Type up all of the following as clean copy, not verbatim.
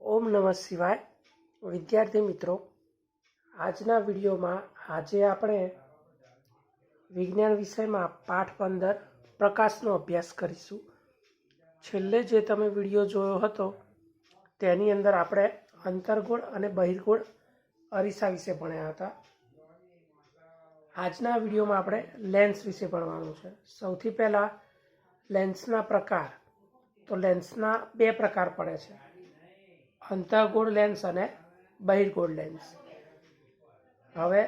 ओम नमः शिवाय। विद्यार्थी मित्रों, आजना विडियो में आज આપણે विज्ञान विषय में पाठ 15 प्रकाशનો अभ्यास करीशुं। छेल्ले जे तमे विडियो जोयो हतो तेनी अंदर આપણે अंतर्गोळ અને બહિર્ગોળ અરીસા विषे भण्या हता। आजना विडियो में આપણે लेन्स विषे भणवानुं छे। सौथी पहेला लेन्सना प्रकार। तो लेन्सना बे प्रकार पड़े छे, अंतर्गोळ लेन्स और बहिर्गोळ लेन्स। हवे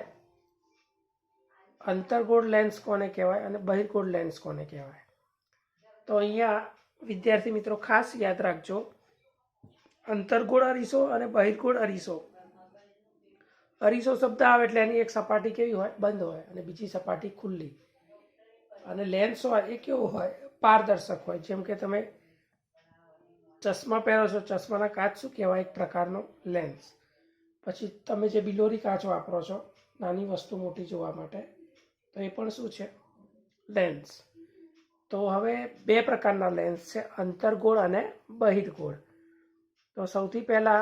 अंतर्गोळ लेन्स कोने कहेवाय अने बहिर्गोळ लेन्स कोने कहेवाय? तो अहींया विद्यार्थी मित्रों खास याद राखजो, अंतर्गोळ अरीसो अने बहिर्गोळ अरीसो। अरीसो शब्द आवे एटले एनी एक सपाटी केवी होय? बंध होय अने बीजी सपाटी खुल्ली। अने लेन्स होय ए केवो होय? पारदर्शक होय। जेम के तमे चश्मा पहेरो छो, चश्माना काच शुं कहेवाय? एक प्रकारनो लेन्स। पछी तमे जे बिलोरी काच वापरो छो नानी वस्तु मोटी जोवा माटे, तो ए पण शुं छे? लेन्स। तो हवे बे प्रकारना लेन्स छे, अंतर्गोळ अने बहिर्गोळ। तो सौथी पहेला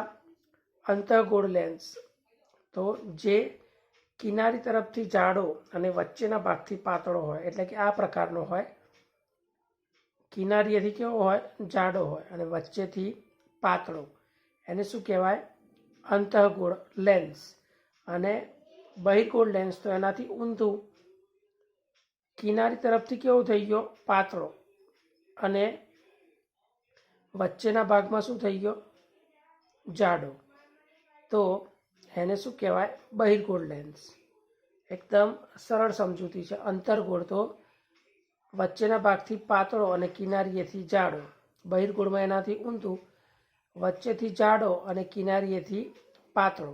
अंतर्गोळ लेन्स। तो जे किनारी तरफथी जाडो अने वच्चेना भागथी पातळो होय, एटले के आ प्रकारनो होय। किनारीएथी केवो होय? जाडो होय अने वच्चेथी पातळो, एने शुं कहेवाय? अंतर्गोळ लेन्स। अने बहिर्गोळ लेन्स तो एनाथी ऊंधुं, किनारी तरफथी केवो थई गयो? पातळो अने वच्चेना भागमां शुं थई गयो? जाडो। तो एने शुं कहेवाय? बहिर्गोळ लेन्स। एकदम सरळ समजूती छे। अंतर्गोळ तो वच्चेना भागथी पातळो अने किनारीएथी जाडो, बहिर्गोळमां एनाथी ऊंधुं, वच्चेथी जाडो अने किनारीएथी पातळो।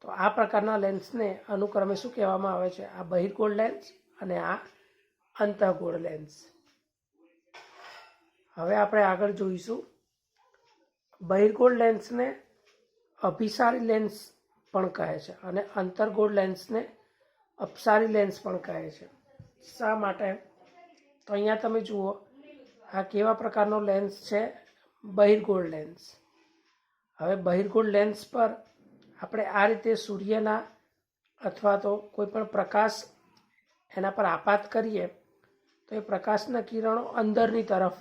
तो आ प्रकारना लेन्सने अनुक्रमे शुं कहेवामां आवे छे? आ बहिर्गोळ लेन्स अने आ अंतर्गोळ लेन्स। हवे आपणे आगळ जोईशुं। बहिर्गोळ लेन्सने अभिसारी लेन्स पण कहे छे अने अंतर्गोळ लेन्सने अपसारी लेन्स पण कहे छे। शा माटे? तो अहींया तमे जुओ, आ केवा प्रकारनो लेन्स छे? बहिर्गोळ लेन्स। हवे बहिर्गोळ लेन्स पर આપણે આ રીતે સૂર્યના અથવા તો કોઈ પણ પ્રકાશ એના પર આપાત કરીએ તો એ પ્રકાશના કિરણો અંદરની તરફ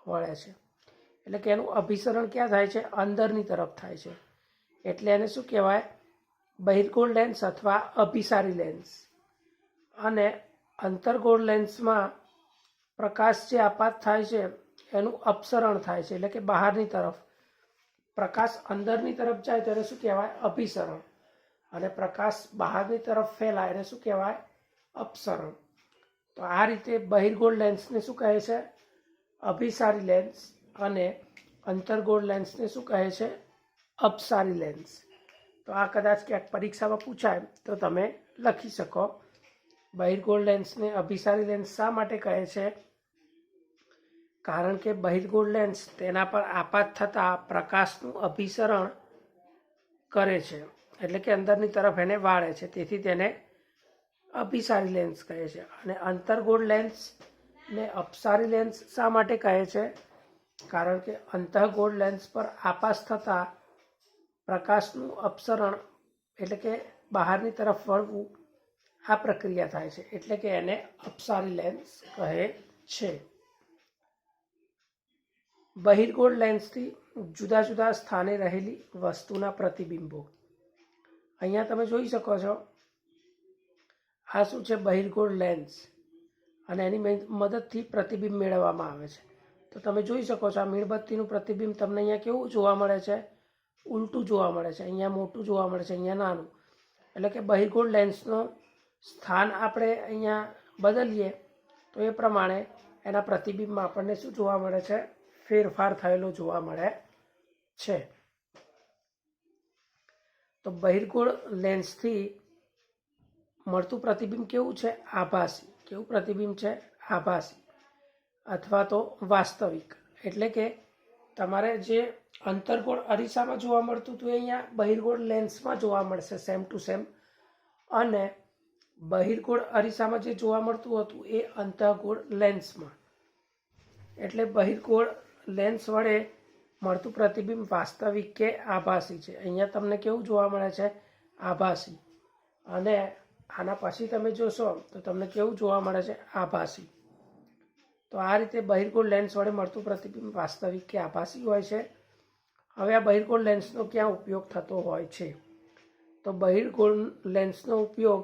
વળે છે, એટલે કે એનું અભિસરણ ક્યાં થાય છે? અંદરની તરફ થાય છે, એટલે એને શું કહેવાય? બહિર્ગોળ લેન્સ અથવા અભિસારી લેન્સ। અને અંતર્ગોળ લેન્સમાં પ્રકાશ જે આપાત થાય છે એનું અપસરણ થાય છે, એટલે કે બહારની તરફ। प्रकाश अंदरनी तरफ जाए तो एने शुं कहेवाय? अभिसरण। अने प्रकाश बहारनी तरफ फैलाय एने शुं कहेवाय? अपसरण। तो आ रीते बहिर्गोळ लेन्सने शुं कहे छे? अभिसारी लेन्स। अने अंतर्गोळ लेन्सने शुं कहे छे? अपसारी लेन्स। तो आ कदाच क्यांक परीक्षामां पूछाय तो तमे लखी शको। बहिर्गोळ लेन्सने अभिसारी लेन्स शा माटे कहे छे? कारण के बहिर्गोळ लेन्स तेना पर आपात थता प्रकाशनुं अभिसरण करे छे, एटले के अंदरनी तरफ एने वाळे छे, तेथी तेने अभिसारी लेन्स कहे छे। अने अंतर्गोळ लेन्स ने अपसारी लेन्स शा माटे कहे छे? कारण के अंतर्गोळ लेन्स पर आपात थता प्रकाशनुं अपसरण एटले के बहारनी तरफ वळवुं, आ प्रक्रिया थाय छे, एटले के एने अपसारी लेन्स कहे छे। बहिर्गोळ लेन्सथी जुदा जुदा स्थाने रहेली वस्तुना प्रतिबिंबो। अहींया तमे जोई शको छो, आ शुं छे? बहिर्गोळ लेन्स अने एनी मददथी प्रतिबिंब मेळववामां आवे छे। तो तमे जोई शको छो, आ मीणबत्तीनुं प्रतिबिंब तमने अहींया केवुं जोवा मळे छे? उलटुं जोवा मळे छे। अहींया मोटुं जोवा मळे छे, अहींया नानुं। એટલે કે બહિર્ગોળ લેન્સનો સ્થાન આપણે અહીંયા બદલીએ તો એ પ્રમાણે એના પ્રતિબિંબમાં આપણને શું જોવા મળે છે? ફેરફાર થયેલો જોવા મળે છે। તો બહિર્ગોળ લેન્સથી મળતું પ્રતિબિંબ કેવું છે? આભાસી। કેવું પ્રતિબિંબ છે? આભાસી અથવા તો વાસ્તવિક। એટલે કે તમારે જે અંતર્ગોળ અરીસામાં જોવા મળતું હતું એ અહીંયા બહિર્ગોળ લેન્સમાં જોવા મળશે, સેમ ટુ સેમ। અને બહિર્ગોળ અરીસામાં જે જોવા મળતું હતું એ અંતર્ગોળ લેન્સમાં। એટલે બહિર્ગોળ લેન્સ વડે મળતું પ્રતિબિંબ વાસ્તવિક કે આભાસી છે. અહીંયા તમને કેવું જોવા મળે છે? આભાસી. અને આના પછી તમે જોશો તો તમને કેવું જોવા મળે છે? આભાસી. તો આ રીતે બહિર્ગોળ લેન્સ વડે મળતું પ્રતિબિંબ વાસ્તવિક કે આભાસી હોય છે. હવે આ બહિર્ગોળ લેન્સનો ક્યાં ઉપયોગ થતો હોય છે? તો બહિર્ગોળ લેન્સનો ઉપયોગ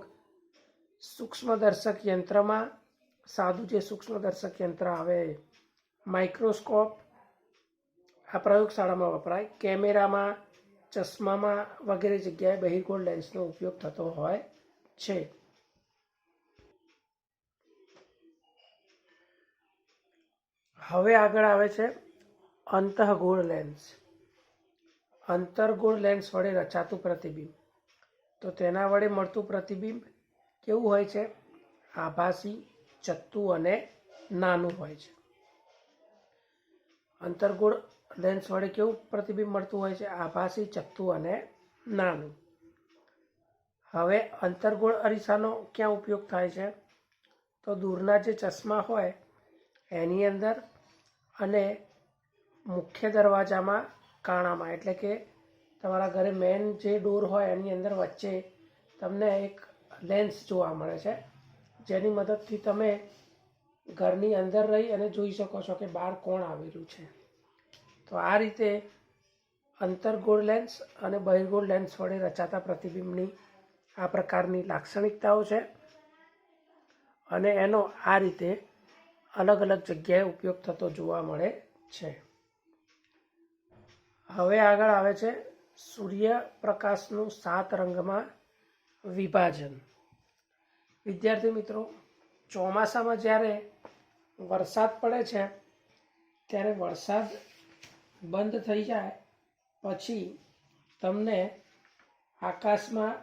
સૂક્ષ્મદર્શક યંત્રમાં, સાદું જે સૂક્ષ્મદર્શક યંત્ર આવે, માઇક્રોસ્કોપ, આ પ્રયોગશાળામાં વપરાય, કેમેરામાં, ચશ્મામાં વગેરે જગ્યાએ બહિર્ગોળ લેન્સનો ઉપયોગ થતો હોય છે. હવે આગળ આવે છે અંતઃગોળ લેન્સ. અંતર્ગોળ લેન્સ વડે રચાતું પ્રતિબિંબ. તો તેના વડે મળતું પ્રતિબિંબ કેવું હોય છે? આભાસી, ચત્તું અને નાનું હોય છે. અંતર્ગોળ લેન્સ વડે કેવું પ્રતિબિંબ મળતું હોય છે? આભાસી, ચત્તું અને નાનું. હવે અંતર્ગોળ અરીસાનો ક્યાં ઉપયોગ થાય છે? તો દૂરના જે ચશ્મા હોય એની અંદર અને મુખ્ય દરવાજામાં, કાણામાં, એટલે કે તમારા ઘરે મેન જે ડોર હોય એની અંદર વચ્ચે તમને એક લેન્સ જોવા મળે છે, જેની મદદથી તમે ઘરની અંદર રહી અને જોઈ શકો છો કે બહાર કોણ આવેલું છે. તો આ રીતે અંતર્ગોળ લેન્સ અને બહિર્ગોળ લેન્સ વડે રચાતા પ્રતિબિંબની આ પ્રકારની લાક્ષણિકતાઓ છે અને એનો આ રીતે અલગ અલગ જગ્યાએ ઉપયોગ થતો જોવા મળે છે. હવે આગળ આવે છે સૂર્યપ્રકાશનું 7 રંગમાં વિભાજન. વિદ્યાર્થી મિત્રો, ચોમાસામાં જ્યારે વરસાદ પડે છે ત્યારે વરસાદ બંધ થઈ જાય પછી તમને આકાશમાં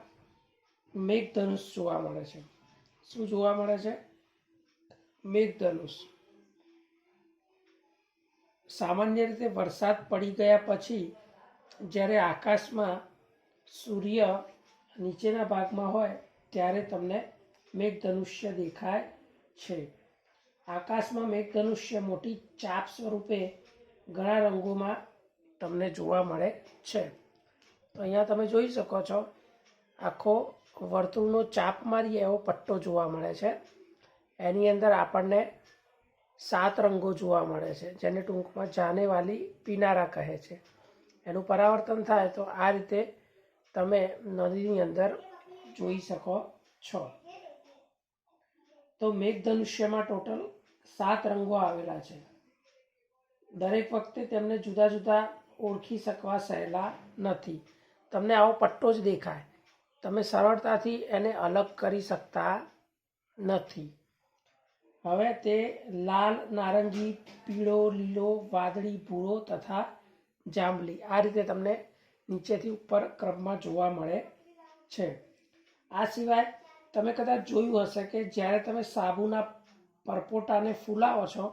મેઘધનુષ જોવા મળે છે. શું જોવા મળે છે? મેઘધનુષ. સામાન્ય રીતે વરસાદ પડી ગયા પછી જ્યારે આકાશમાં સૂર્ય નીચેના ભાગમાં હોય ત્યારે તમને મેઘધનુષ્ય દેખાય છે. આકાશમાં મેઘધનુષ્ય મોટી ચાપ સ્વરૂપે ઘણા રંગોમાં તમને જોવા મળે છે. તો અહીંયા તમે જોઈ શકો છો આખો વર્તુળનો ચાપ મારીએ એવો પટ્ટો જોવા મળે છે. એની અંદર આપણને 7 રંગો જોવા મળે છે, જેને ટૂંકમાં જાનેવાલી પિનારા કહે છે. એનું પરાવર્તન થાય તો આ રીતે તમે નદીની અંદર જોઈ શકો છો. તો મેઘધનુષ્યમાં ટોટલ 7 રંગો આવેલા છે. દરેક વખતે તેમને જુદા જુદા ઓળખી શકવા સહેલા નથી. તમને આવો પટ્ટો જ દેખાય, તમે સરળતાથી એને અલગ કરી શકતા નથી. હવે તે લાલ, નારંગી, પીળો, લીલો, વાદળી, ભૂરો તથા જાંબલી આ રીતે તમને નીચેથી ઉપર ક્રમમાં જોવા મળે છે. આ સિવાય તમે કદાચ જોયું હશે કે જ્યારે તમે સાબુના પરપોટાને ફૂલાવો છો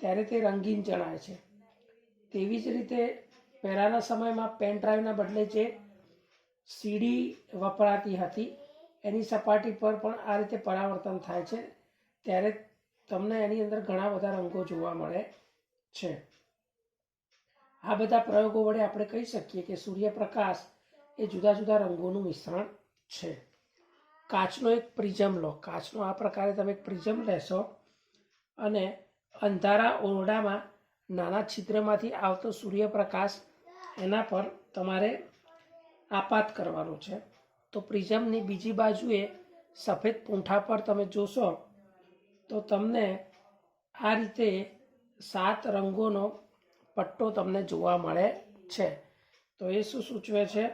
ત્યારે તે રંગીન જણાય છે. તેવી જ રીતે પહેલાંના સમયમાં પેન ડ્રાઈવના બદલે જે સીડી વપરાતી હતી એની સપાટી પર પણ આ રીતે પરાવર્તન થાય છે, ત્યારે તમને એની અંદર ઘણા બધા રંગો જોવા મળે છે. આ બધા પ્રયોગો વડે આપણે કહી શકીએ કે સૂર્યપ્રકાશ એ જુદા જુદા રંગોનું મિશ્રણ છે. કાચનો એક પ્રિઝમ લો. કાચનો આ પ્રકારે તમે એક પ્રિઝમ લેશો અને અંધારા ઓરડામાં નાના છિદ્રમાંથી આવતો સૂર્યપ્રકાશ એના પર તમારે આપાત કરવાનો છે. તો પ્રિઝમની બીજી બાજુએ સફેદ પૂંઠા પર તમે જોશો તો તમને આ રીતે 7 રંગોનો પટ્ટો તમને જોવા મળે છે. તો એ શું સૂચવે છે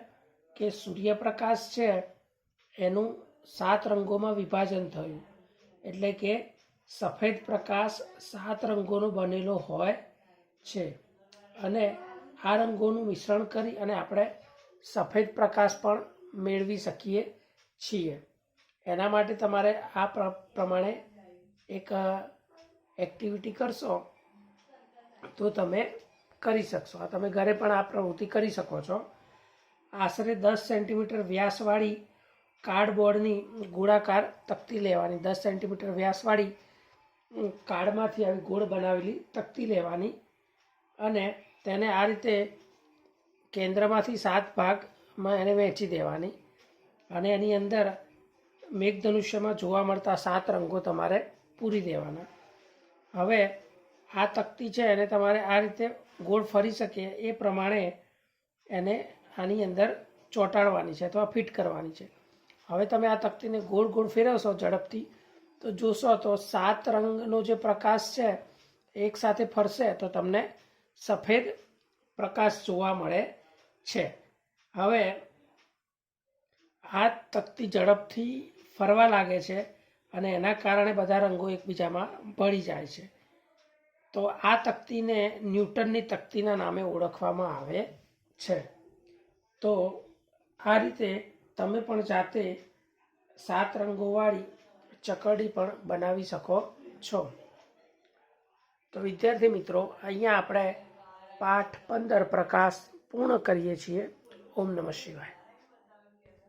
કે સૂર્યપ્રકાશ છે એનું 7 રંગોમાં વિભાજન થયું, એટલે કે સફેદ પ્રકાશ 7 રંગોનો બનેલો હોય છે અને આ રંગોનું મિશ્રણ કરી અને આપણે સફેદ પ્રકાશ પણ મેળવી શકીએ છીએ. એના માટે તમારે આ પ્રમાણે એક એક્ટિવિટી કરશો તો તમે કરી શકશો. આ તમે ઘરે પણ આ પ્રવૃત્તિ કરી શકો છો. આશરે 10 સેન્ટીમીટર વ્યાસવાળી કાર્ડબોર્ડની ગોળાકાર તકતી લેવાની. 10 સેન્ટીમીટર વ્યાસવાળી કાર્ડમાંથી આવી ગોળ બનાવેલી તકતી લેવાની અને તેને આ રીતે કેન્દ્રમાંથી 7 ભાગમાં એને વહેંચી દેવાની અને એની અંદર મેઘધનુષ્યમાં જોવા મળતા 7 રંગો તમારે પૂરી દેવાના. હવે આ તકતી છે એને તમારે આ રીતે ગોળ ફરી શકે એ પ્રમાણે એને આની અંદર ચોંટાડવાની છે અથવા ફિટ કરવાની છે. હવે તમે આ તકતીને ગોળ ગોળ ફેરવશો ઝડપથી તો જોશો તો 7 રંગનો જે પ્રકાશ છે એક સાથે ફરશે તો તમને સફેદ પ્રકાશ જોવા મળે છે. હવે આ તકતી ઝડપથી ફરવા લાગે છે અને એના કારણે બધા રંગો એકબીજામાં ભળી જાય છે. તો આ તકતીને ન્યૂટનની તકતીના નામે ઓળખવામાં આવે છે. તો આ રીતે તમે પણ જાતે 7 રંગોવાળી ચકરડી પણ બનાવી શકો છો. તો વિદ્યાર્થી મિત્રો, અહીંયા આપણે પાઠ 15 પ્રકાશ પૂર્ણ કરીએ છીએ. ઓમ નમઃ શિવાય.